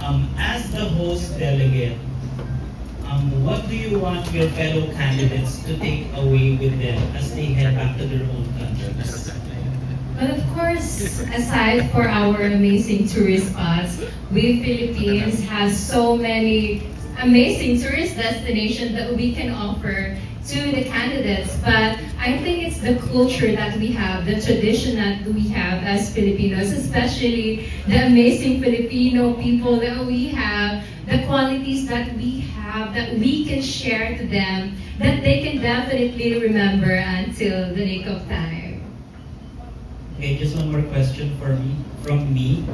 As the host delegate, what do you want your fellow candidates to take away with them as they head back to their own countries? But of course, aside for our amazing tourist spots, we Philippines have so many amazing tourist destinations that we can offer to the candidates. But I think it's the culture that we have, the tradition that we have as Filipinos, especially the amazing Filipino people that we have, the qualities that we have that we can share to them, that they can definitely remember until the nick of time. Okay, just one more question from me.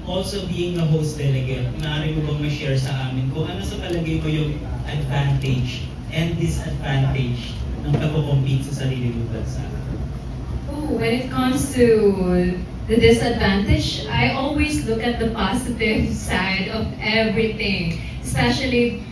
Also being a host delegate, maaari mo bang ma-share sa amin kung ano sa palagay mo yung advantage and disadvantage ng pag-compete sa sarili mong bansa? Oh, when it comes to the disadvantage, I always look at the positive side of everything. Especially,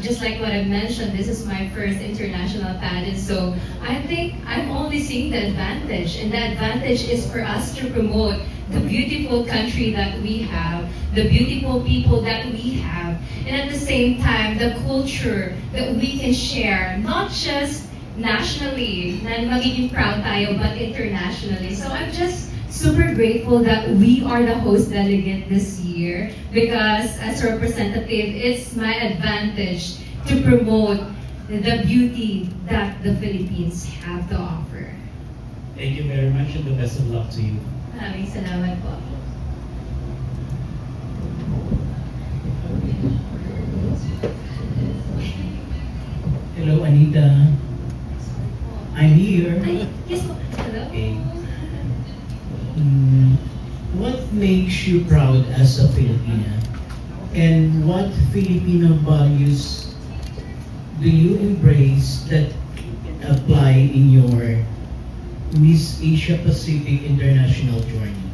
just like what I mentioned, this is my first international pageant, so I think I'm only seeing the advantage, and the advantage is for us to promote the beautiful country that we have, the beautiful people that we have, and at the same time, the culture that we can share, not just nationally, na magiging proud tayo, but internationally. So I'm just super grateful that we are the host delegate this year because as representative, it's my advantage to promote the beauty that the Philippines have to offer. Thank you very much and the best of luck to you. Maraming salamat po. Hello, Anita. I'm here. Ay, yes po. Hello. Okay. What makes you proud as a Filipina? And what Filipino values do you embrace that apply in your Miss Asia Pacific International journey?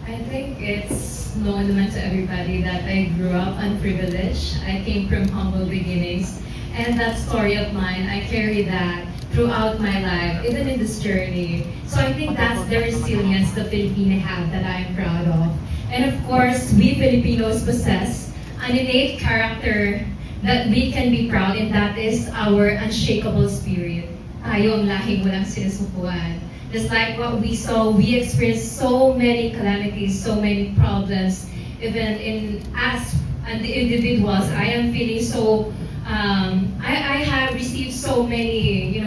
I think it's known naman to everybody that I grew up unprivileged. I came from humble beginnings. And that story of mine, I carry that throughout my life, even in this journey. So I think that's the resilience the Filipino have that I'm proud of. And of course, we Filipinos possess an innate character that we can be proud, and that is our unshakable spirit. Tayo ang lahing walang sinusukuan. Just like what we saw, we experienced so many calamities, so many problems, even in us and the individuals. I am feeling so I have received so many,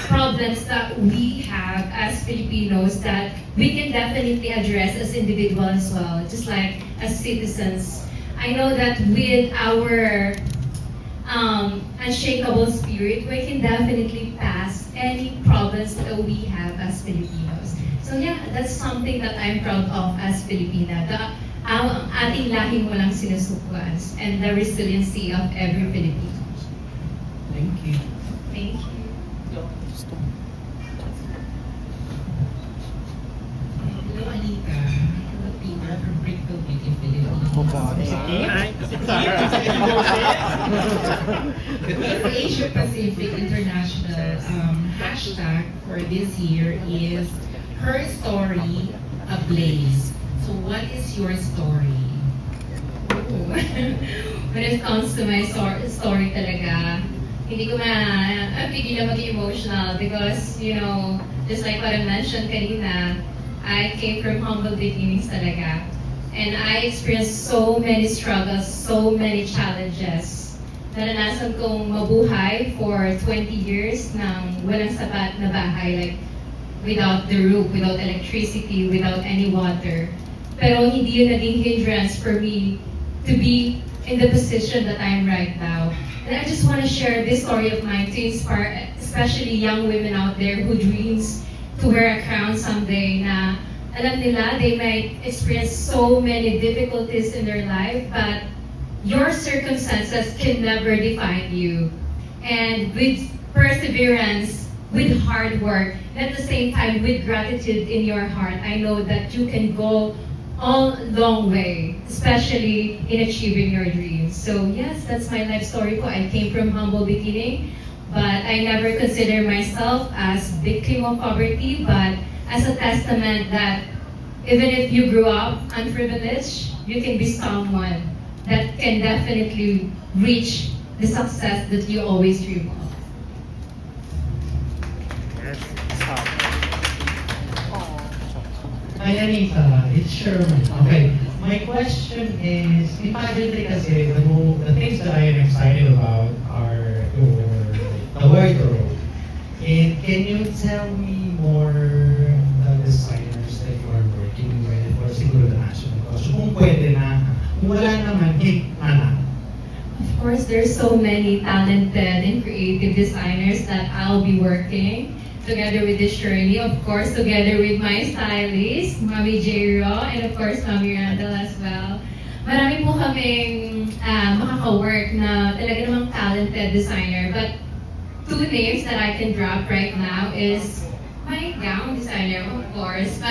problems that we have as Filipinos that we can definitely address as individuals as well, just like as citizens. I know that with our unshakable spirit, we can definitely pass any problems that we have as Filipinos. So yeah, that's something that I'm proud of as Filipina. Ang ating lahing walang sinusukuan and the resiliency of every Filipino. Thank you. Thank you. Hello, Anita. Filipina from Brickville Beauty, Philippines. The Asia Pacific International hashtag for this year is Her Story Ablaze. So what is your story? When it comes to my story talaga, hindi ko mapigilan maging emotional because, just like what I mentioned kanina, I came from humble beginnings talaga. And I experienced so many struggles, so many challenges. Naranasan kong mabuhay for 20 years ng walang sapat na bahay, like without the roof, without electricity, without any water. Pero hindi yun naging hindrance for me to be in the position that I am right now. And I just want to share this story of mine to inspire especially young women out there who dreams to wear a crown someday na alam nila they might experience so many difficulties in their life, but your circumstances can never define you. And with perseverance, with hard work, and at the same time with gratitude in your heart, I know that you can go all long way, especially in achieving your dreams. So yes, that's my life story po. I came from humble beginning, but I never consider myself as victim of poverty, but as a testament that even if you grew up unprivileged, you can be someone that can definitely reach the success that you always dream of. Hi, Anita. It's Sherman. Okay. My question is, in pageantry kasi, the things that I am excited about are the wardrobe. And can you tell me more the designers that you are working with for siguro the national costume? Kung pwede na. Kung wala naman, na. Of course, there's so many talented and creative designers that I'll be working together with this journey. Of course, together with my stylist, Mami Jero, and of course, Mami Randall as well. Marami po kaming makaka-work na talaga namang talented designer. But two names that I can drop right now is my gown designer, of course,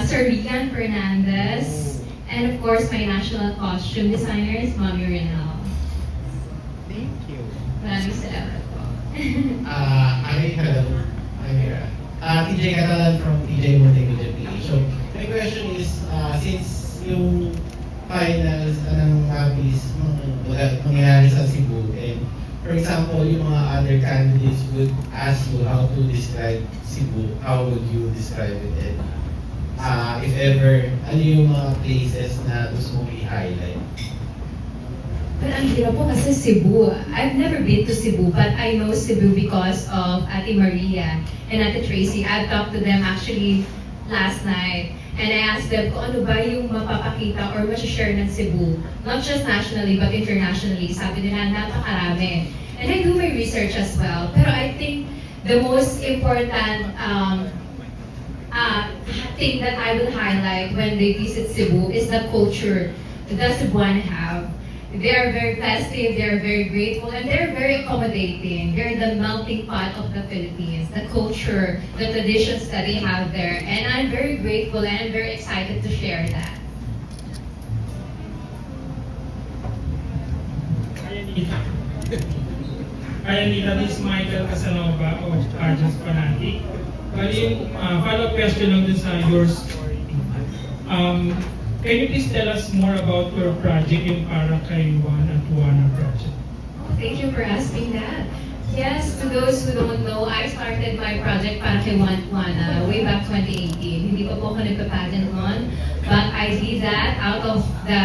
Sir Rian Fernandez, and of course, my national costume designer is Mami Renal. Thank you. Maraming salamat po. Hello. I'm here. TJ Catalan from TJ Multimedia PH. So, my question is, since yung finals ng Mabis mangyayari sa Cebu, and for example, yung mga other candidates would ask you how to describe Cebu, how would you describe it? And if ever, ano yung mga places na gusto mong i-highlight? But ang hirap po kasi Cebu. I've never been to Cebu, but I know Cebu because of Ate Maria and Ate Tracy. I talked to them actually last night. And I asked them kung ano ba yung mapapakita or share ng Cebu. Not just nationally, but internationally. Sabi nila, napakarami. And I do my research as well. Pero I think the most important thing that I will highlight when they visit Cebu is the culture that Cebuan have. They are very festive, they are very grateful, and they're very accommodating. They're the melting pot of the Philippines, the culture, the traditions that they have there. And I'm very grateful and I'm very excited to share that. Hi Anita, this is Michael Casanova of Pageants Fanatic. Bali yung follow-up question lang dun sa your story. Can you please tell us more about your project, yung para kay Juan at Juana project? Oh, thank you for asking that. Yes, to those who don't know, I started my project para kay Juana way back 2018. Hindi pa po ako nagpa-pageant noon, but I did that out of the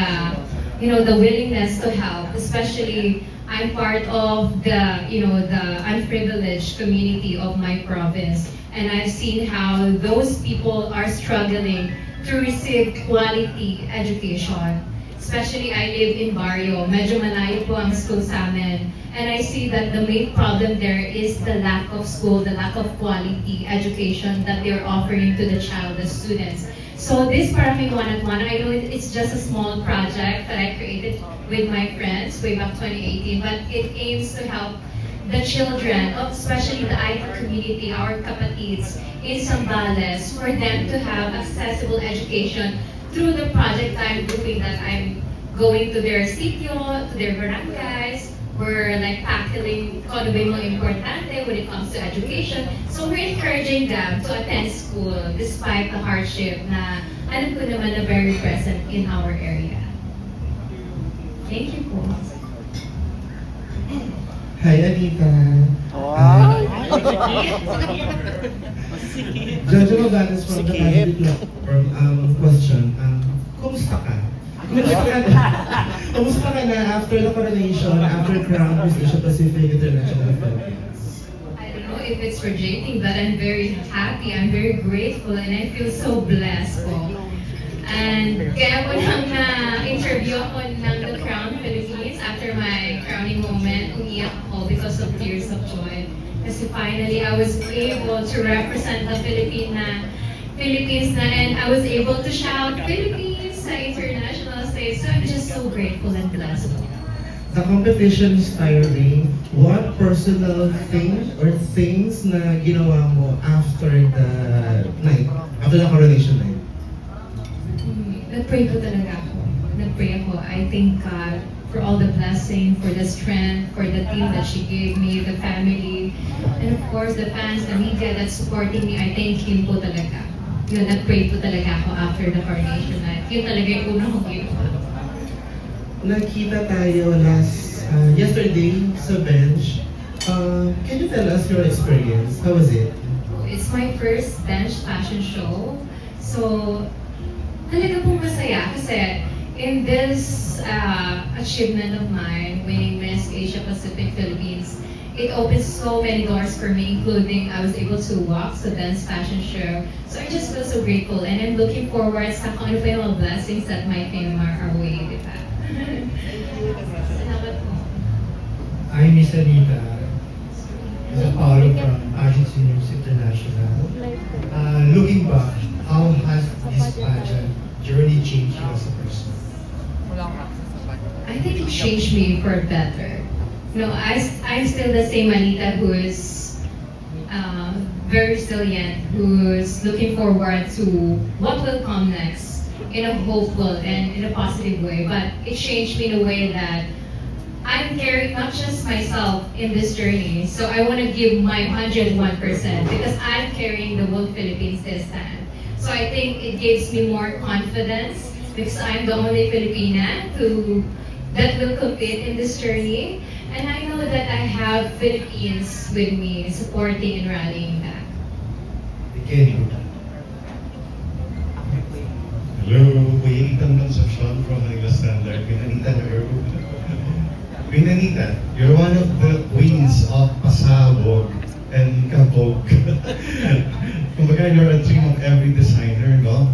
willingness to help. Especially, I'm part of the unprivileged community of my province, and I've seen how those people are struggling to receive quality education. Especially, I live in Barrio. Medyo malayo po ang school sa amin. And I see that the main problem there is the lack of school, the lack of quality education that they're offering to the child, the students. So this Para Kay Juan at Juana, I know it's just a small project that I created with my friends way back 2018, but it aims to help the children, especially the IT community, our kapatids in Zambales, for them to have accessible education through the project I'm doing, that I'm going to their sitio, to their barangays. We're like tackling kung ano ba yung mga importante when it comes to education. So we're encouraging them to attend school despite the hardship na alam ko naman na very present in our area. Thank you po. Hi, Anita. Jojo Maganes from the Candidate Platform. Question. Kumusta ka? Kumusta ka na after the coronation, after crown Miss Asia Pacific International Philippines? I don't know if it's rejecting, but I'm very happy, I'm very grateful, and I feel so blessed po. And kaya po nang na-interview ako ng The Crown Philippines after my crowning moment, umiyak ako because of tears of joy. Kasi finally, I was able to represent the Philippines na, and I was able to shout Philippines sa international stage. So I'm just so grateful and blessed. The competition is tiring. What personal thing or things na ginawa mo after the night, after the coronation night? Nag-pray po talaga ako. Nag-pray ako. I thank God for all the blessing, for the strength, for the team that she gave me, the family, and of course the fans, the media that's supporting me. I thank Him po talaga. yun, nag-pray po talaga ako after the coronation night. Yun talaga yung unang kong ginawa. Nakita tayo yesterday sa bench. Can you tell us your experience? How was it? It's my first bench fashion show. So, talaga pong masaya kasi in this achievement of mine, winning Miss Asia Pacific Philippines, it opened so many doors for me, including I was able to walk sa dance fashion show. So I just feel so grateful and I'm looking forward sa kung ano pa yung mga blessings that might come our way, di ba? Salamat po. I'm Miss Anita. This is Paolo from Agency News International. Looking back, how has this pageant journey changed you as a person? I think it changed me for better. No, I'm still the same Anita who is very resilient, who's looking forward to what will come next in a hopeful and in a positive way. But it changed me in a way that I'm carrying not just myself in this journey, so I want to give my 101% because I'm carrying the whole Philippines this time. So I think it gives me more confidence because I'm the only Filipina that will compete in this journey. And I know that I have Philippines with me supporting and rallying back. Kenny. Hello, Kuya Ethan Concepcion from Manila Standard. Pinanita, Pinanita, you're one of the queens of Pasabog and Kabog. Kumbaga, you're a dream of every designer, no?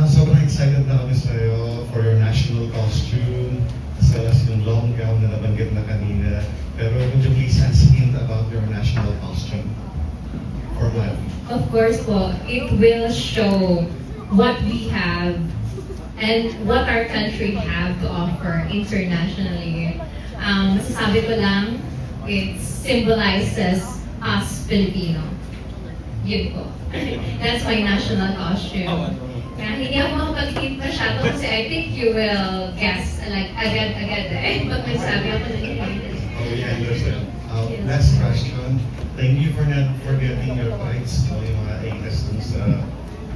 Sobrang excited na kami sa'yo for your national costume, as well as yung long gown na nabanggit na kanina. Pero would you please hint about your national costume for life? Of course po, it will show what we have and what our country have to offer internationally. Masasabi ko lang, it symbolizes us Filipino. Yun po. That's my national costume. Kaya hindi ako makapag-hint masyado kasi I think you will guess like agad-agad eh. Pag nagsabi ako na yun. Oh, we understand. Last question. Thank you for not forgetting your rights, no, yung mga A-list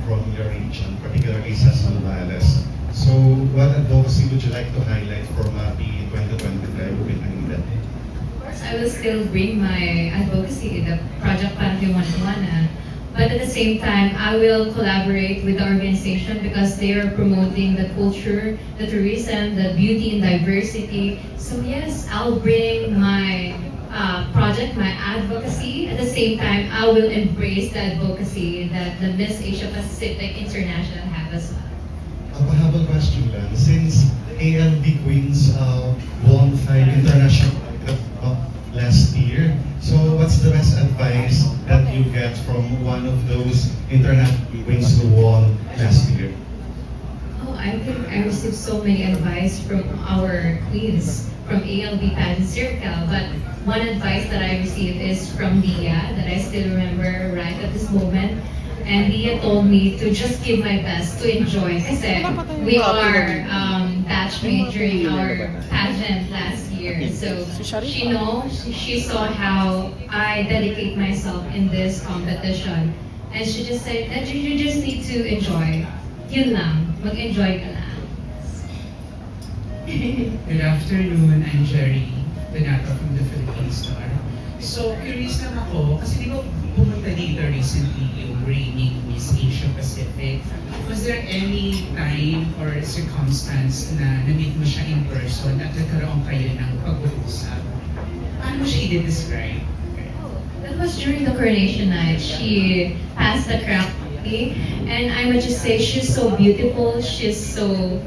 from your region, particularly sa Zambales. So, what advocacy would you like to highlight for MAPI 2025 with Anita? Of course, I will still bring my advocacy, the Project Panty 101. But at the same time, I will collaborate with the organization because they are promoting the culture, the tourism, the beauty and diversity. So yes, I'll bring my project, my advocacy. At the same time, I will embrace the advocacy that the Miss Asia Pacific International have as well. Pahabang question lang. Since ALB Queens won 5 international last year, so what's the best advice that you get from one of those international queens who won last year? Oh, I think I received so many advice from our queens from ALB Pageant Circle, but one advice that I received is from Dia that I still remember right at this moment. And Dia told me to just give my best, to enjoy. Kasi we are batch mate during our pageant last year. So she saw how I dedicate myself in this competition. And she just said that you just need to enjoy. Yun lang, mag-enjoy ka lang. Good afternoon, I'm Jerry Donato from the Philippine Star. So, curious lang ako, kasi di ba pumunta dito recently yung reigning Miss Asia Pacific. Was there any time or circumstance na na-meet mo siya in person at nagkaroon kayo ng pag-uusap? Paano mo siya i-describe? That was during the coronation night. She passed the crown to me, and I would just say she's so beautiful. She's so,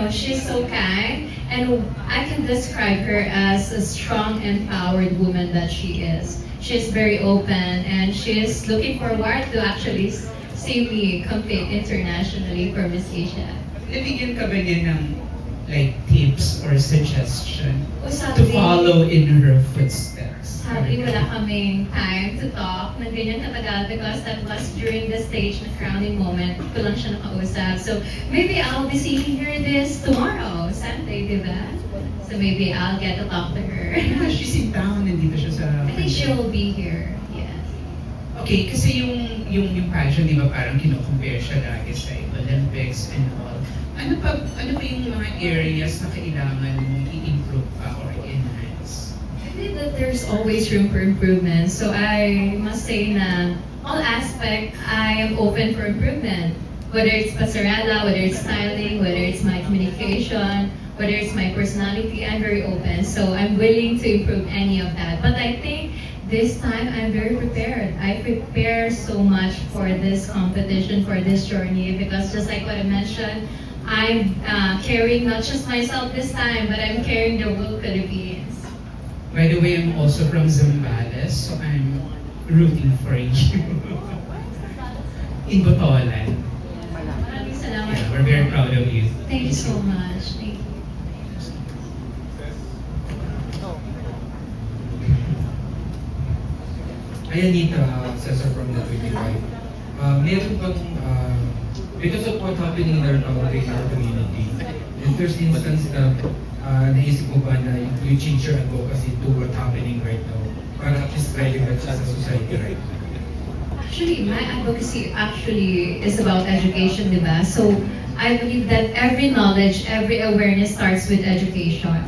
she's so kind, and I can describe her as a strong, empowered woman that she is. She's very open, and she's looking forward to actually see me compete internationally for Miss Asia. Nabigyan ka ba niya ng like tips or suggestion O, to sadly, follow in her footsteps? Sadly, wala kaming time to talk ng ganyan katagal because that was during the stage na crowning moment. Ko lang siya nakausap. So, maybe I'll be seeing her this tomorrow, Sunday, di ba? So maybe I'll get to talk to her. She's in town, nandito siya sa... I think she'll be here, yes. Okay, kasi yung yung pageant, di ba parang kino-compare siya lagi sa Olympics and all. Ano pa yung mga areas na kailangan mong i-improve pa or enhance? I think that there's always room for improvement. So I must say na all aspect, I am open for improvement. Whether it's pasarela, whether it's styling, whether it's my communication, whether it's my personality, I'm very open. So I'm willing to improve any of that. But I think this time I'm very prepared. I prepare so much for this competition, for this journey, because just like what I mentioned, I'm carrying not just myself this time, but I'm carrying the whole Philippines. By the way, I'm also from Zambales, so I'm rooting for you. In Botolan. Maraming salamat. Yeah, we're very proud of you. Thank you so much. Thank you. Ayan, Nita, Cesar from the 25. Meron bang, because of what's happening in our country, in our community, in first instance na naisip mo ba na you change your advocacy to what's happening right now para at least relevant sa society right now? Actually, my advocacy actually is about education, di ba? So, I believe that every knowledge, every awareness starts with education.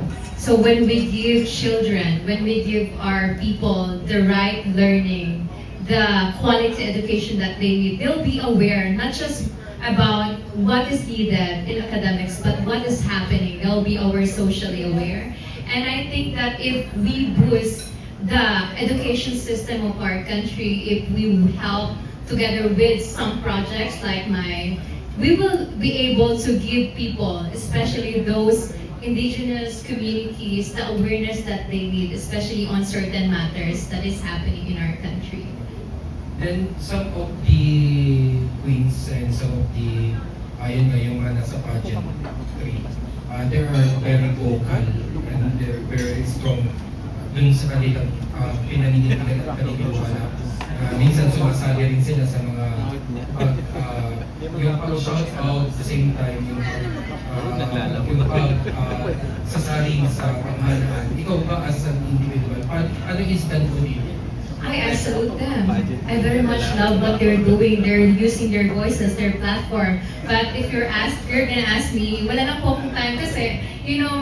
So when we give children, when we give our people the right learning, the quality education that they need, they'll be aware not just about what is needed in academics, but what is happening. They'll be aware, socially aware. And I think that if we boost the education system of our country, if we help together with some projects like mine, we will be able to give people, especially those indigenous communities, the awareness that they need, especially on certain matters that is happening in our country. Then some of the queens and some of the, ayun nga yung mga nasa pageant 3, they are very vocal and they're very strong dun sa kanilang pinaninindigan at paniniwala. Minsan sumasali rin sila sa mga yung pag-shout out at the same time yung sasali sa pamahalaan. Ikaw ba as an individual, ano yung stand mo dito? I salute them. I very much love what they're doing. They're using their voices, their platform. But if you're gonna ask me, wala na po akong time kasi,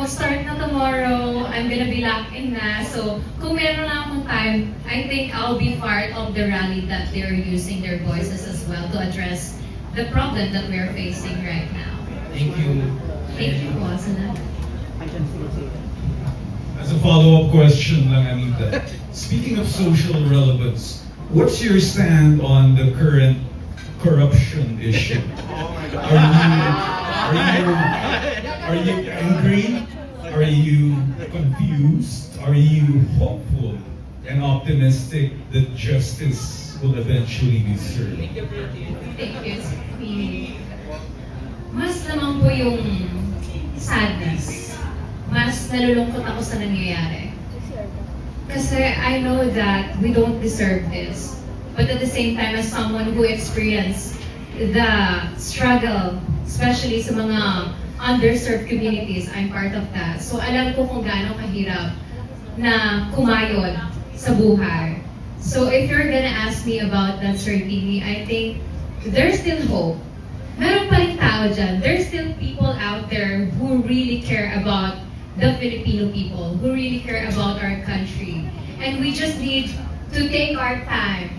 start na tomorrow, I'm gonna be locked in na. So, kung meron na akong time, I think I'll be part of the rally that they're using their voices as well to address the problem that we're facing right now. Thank you. Thank you po, salamat. As a follow-up question lang, Anita. Speaking of social relevance, what's your stand on the current corruption issue? Are you angry? Are you confused? Are you hopeful and optimistic that justice will eventually be served? Thank you. Mas naman po yung sadness. Mas nalulungkot ako sa nangyayari. Kasi I know that we don't deserve this. But at the same time, as someone who experienced the struggle, especially sa mga underserved communities, I'm part of that. So alam ko kung gaano kahirap na kumayod sa buhay. So if you're gonna ask me about that, Sir Tini, I think there's still hope. Meron pa rin tao dyan. There's still people out there who really care about the Filipino people, who really care about our country. And we just need to take our time,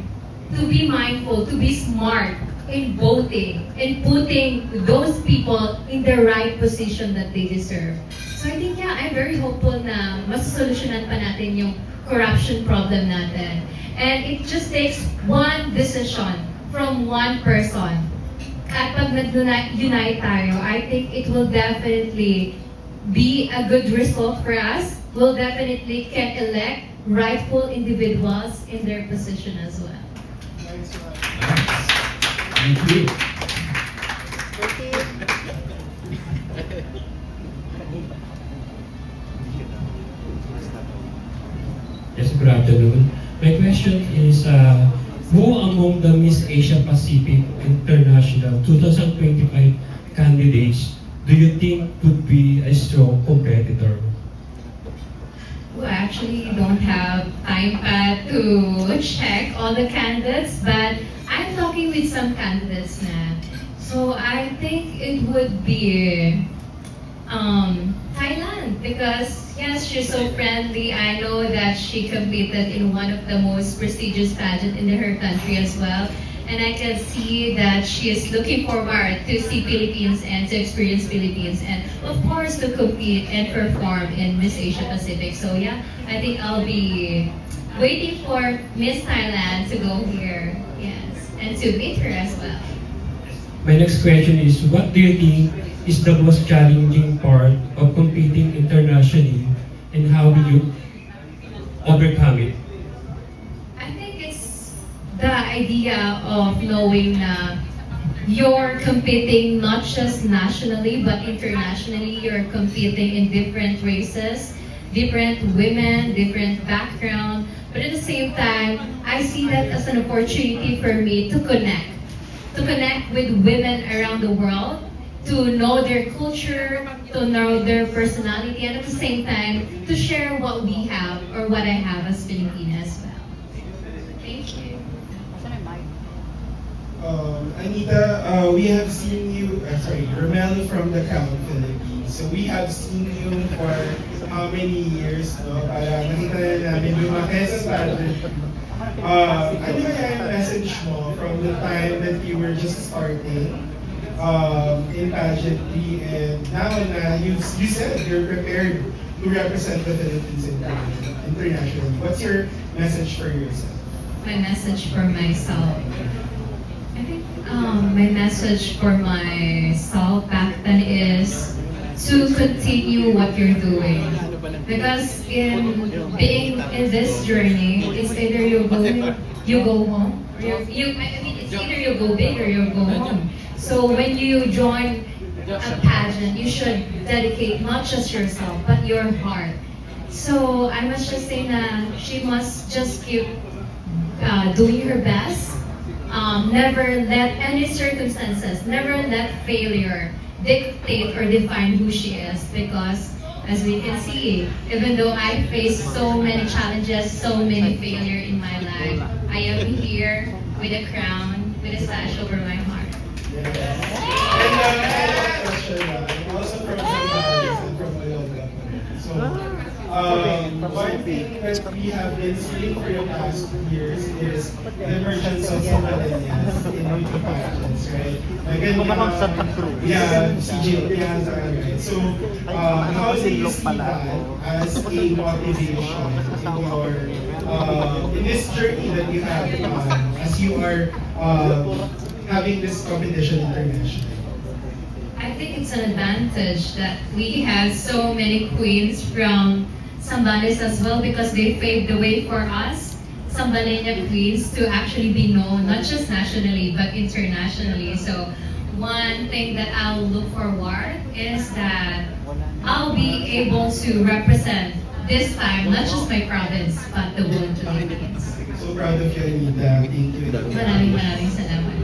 to be mindful, to be smart in voting, and putting those people in the right position that they deserve. So I think, I'm very hopeful na masosolusyonan pa natin yung corruption problem natin. And it just takes one decision from one person. At pag nag-unite tayo, I think it will definitely be a good result for us. We'll definitely can elect rightful individuals in their position as well. Thank you. Yes, good afternoon. My question is, who among the Miss Asia Pacific International 2025 candidates do you think could be a strong competitor? We actually don't have time to check all the candidates, but I I'm talking with some candidates na. So I think it would be Thailand because yes, she's so friendly. I know that she competed in one of the most prestigious pageant in her country as well. And I can see that she is looking forward to see Philippines and to experience Philippines and of course to compete and perform in Miss Asia Pacific. So yeah, I think I'll be waiting for Miss Thailand to go here. Yes, and to meet her as well. My next question is, what do you think is the most challenging part of competing internationally and how do you overcome it? I think it's the idea of knowing na you're competing not just nationally but internationally. You're competing in different races, different women, different background. But at the same time, I see that as an opportunity for me to connect with women around the world, to know their culture, to know their personality, and at the same time, to share what we have or what I have as Filipina as well. Thank you. Anita, we have seen you, Romel from the Crown Philippines. So we have seen you for how many years, no? Para nakita na namin lumaki sa pageant. Ano kaya yung message mo from the time that you were just starting in pageantry and now na you said you're prepared to represent the Philippines internationally. What's your message for yourself? My message for myself. I think my message for myself back then is to continue what you're doing. Because in being in this journey, it's either you go home, or it's either you go big or you go home. So when you join a pageant, you should dedicate not just yourself, but your heart. So I must just say that she must just keep doing her best. Never let any circumstances, never let failure dictate or define who she is. Because as we can see, even though I faced so many challenges, so many failure in my life, I am here with a crown, with a sash over my heart. And I have a question, also from some parents and from my own government. So, one thing that we have been seeing for the past 2 years is the emergence of some millennials in beauty pageants, right? CJ Piazza, right? So, how do you see that as a motivation in this journey that you have as you are having this competition internationally? I think it's an advantage that we have so many queens from Zambales as well because they paved the way for us, Zambalena queens, to actually be known not just nationally but internationally. So one thing that I'll look forward is that I'll be able to represent this time not just my province but the whole Philippines. So proud of you, Anita. Thank you. Maraming salamat.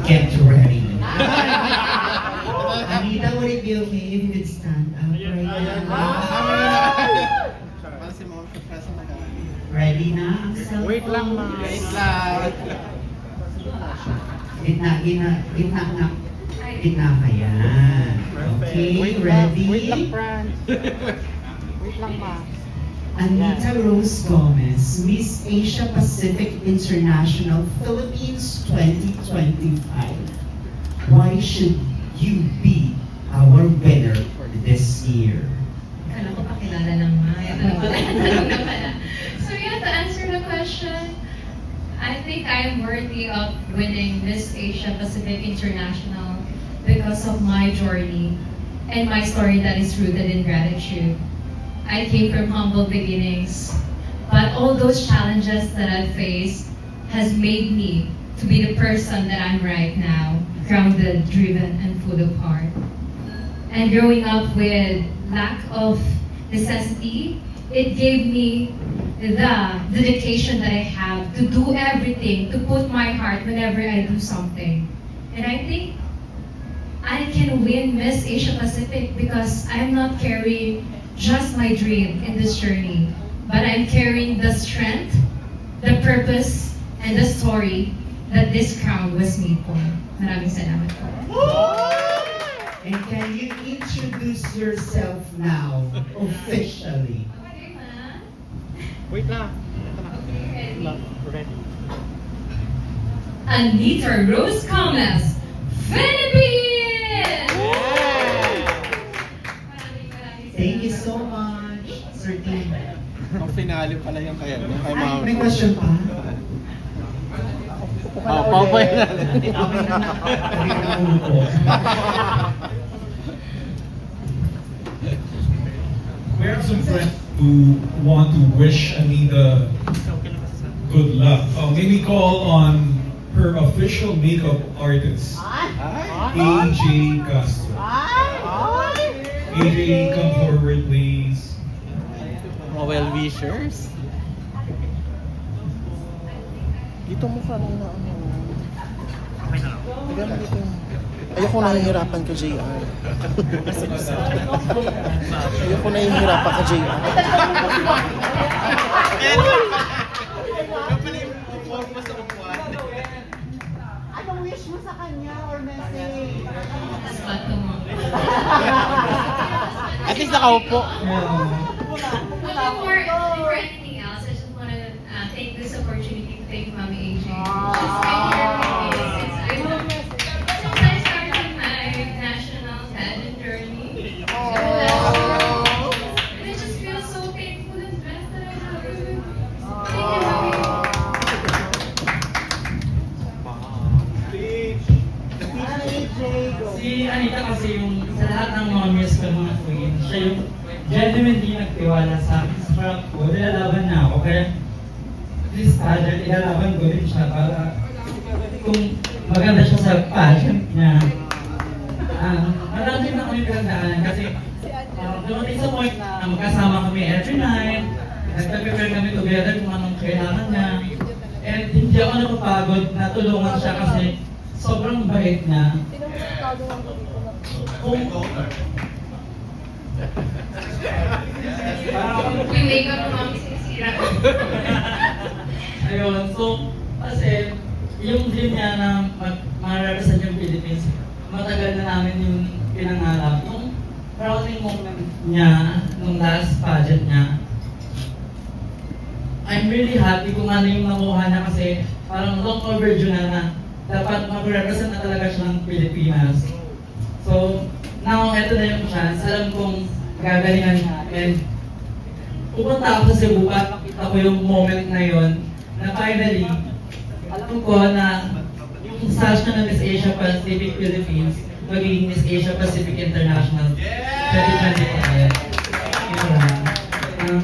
Get ready. Anita, would it be okay if you could stand up right now? Ready na ang cellphone? Wait lang, ma. Wait lang. Gitna ka yan. Okay, ready? Wait lang, Fran. Wait lang, ma. Anita Rose Gomez, Miss Asia Pacific International Philippines 2025. Why should you be our winner this year? Kala ko pakilala lang ma. So yeah, to answer the question, I think I am worthy of winning Miss Asia Pacific International because of my journey and my story that is rooted in gratitude. I came from humble beginnings, but all those challenges that I've faced has made me to be the person that I'm right now, grounded, driven, and full of heart. And growing up with lack of necessity, it gave me the dedication that I have to do everything, to put my heart whenever I do something. And I think I can win Miss Asia Pacific because I'm not carrying just my dream in this journey, but I'm carrying the strength, the purpose, and the story that this crown was made for. Maraming salamat po. And can you introduce yourself now, officially? Okay, ma. Wait lang. Ready? Anita Rose Gomez, Philippines! Thank you so much, Sir Tim. Ang finale pala yung kaya. Kay Ay, may question pa? Papay na. Okay na. Sabi na ulo ko. We have some friends who want to wish Anita good luck. Maybe call on her official makeup artist, AJ Castro. AJ, come forward, please. Well-wishers. Dito mo ka nung ano. Taga mo dito. Ayoko nahihirapan ka, JR. Ayoko nahihirapan ka, JR. Anong wish mo sa kanya or message? Spot ko mo. At least nakaupo. Before anything else, I just want to take this opportunity to thank Mommy AJ. She's been here with me since I started my national pageant journey. And I just feel so thankful and blessed that I have her with me. Thank you, Mommy. Si Anita kasi yung sa lahat ng mommies ko mga queen, siya yung genuinely nagtiwala sa akin. Sa parang ko, nilalaban na ako. Kaya this pageant, ilalaban ko rin siya para kung maganda siya sa pageant niya. Marami na kami pinagdaanan kasi dumating sa point na magkasama kami every night. Nagpe-prepare kami together kung anong kailangan niya. And hindi ako napapagod na tulungan siya kasi sobrang bait niya. Yung makeup mo, Mommy, sinisira ko. Ayun, so, kasi, yung dream niya na ma-represent yung Philippines, matagal na namin yung pinangarap. Nung crowning moment niya, nung last pageant niya, I'm really happy kung ano yung nakuha niya kasi parang long overdue na dapat mag-represent na talaga siya ng Pilipinas. So, now, eto na yung chance. Alam kong gagalingan niya. And pupunta ako sa Cebu para makita ko yung moment na yon na finally, alam ko na yung sash na Miss Asia Pacific Philippines magiging Miss Asia Pacific International 2025.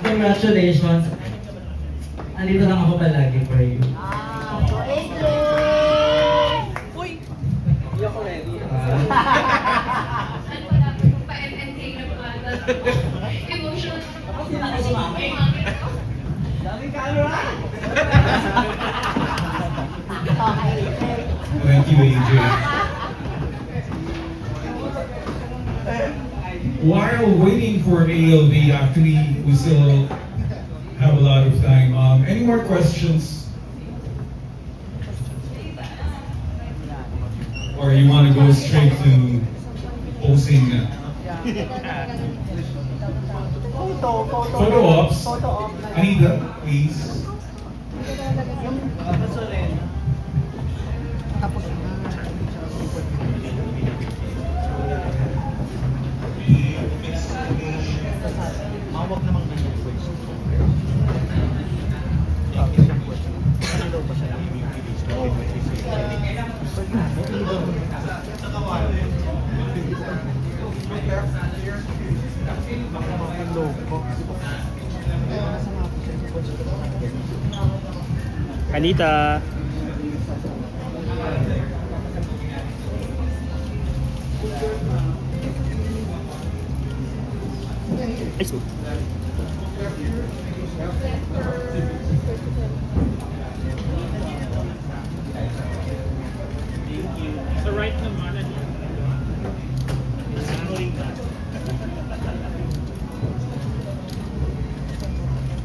Congratulations. Andito lang ako palagi for you. Emotional. Ako din ako sumami. Daming camera! Thank you, AJ. While waiting for ALV, actually, we still have a lot of time. Any more questions? Or you want to go straight to posing na? Photo ops. Anita, please. Mawag naman ganyan po. Anita. Sa right naman.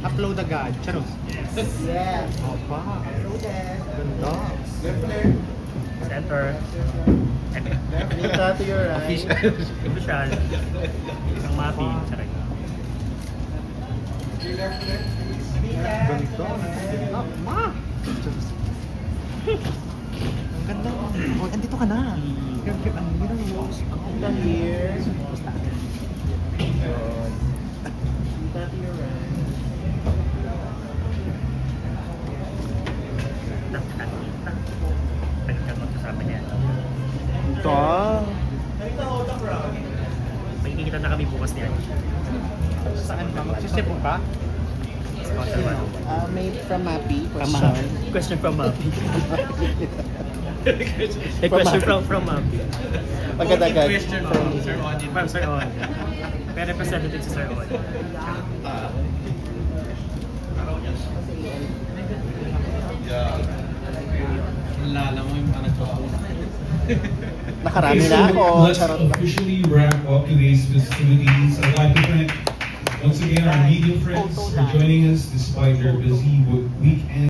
Upload upload agad. Charot. Yes. Opa. Uploaded. Ganda. Center. Nita to your right. Official. Ang mapi. Sarap. Ganito. Ah, ma! Ang ganda. Oh, andito ka na. Ang ganda rose. Ang ganda here. Good. Nita to your right. Pwede ka magkasama niya. Ito. Magkikita na kami bukas niyan. Saan ka? Magsisipon ka? Made from Mappy. Question from Mappy. A question from Mappy. Agad-agad. Question from Sir On. From Sir On. May representative si Sir On. Nakarami na ako. Let's Charot. officially wrap up today's festivities. I'd like to thank once again our media friends for joining us despite their busy weekend.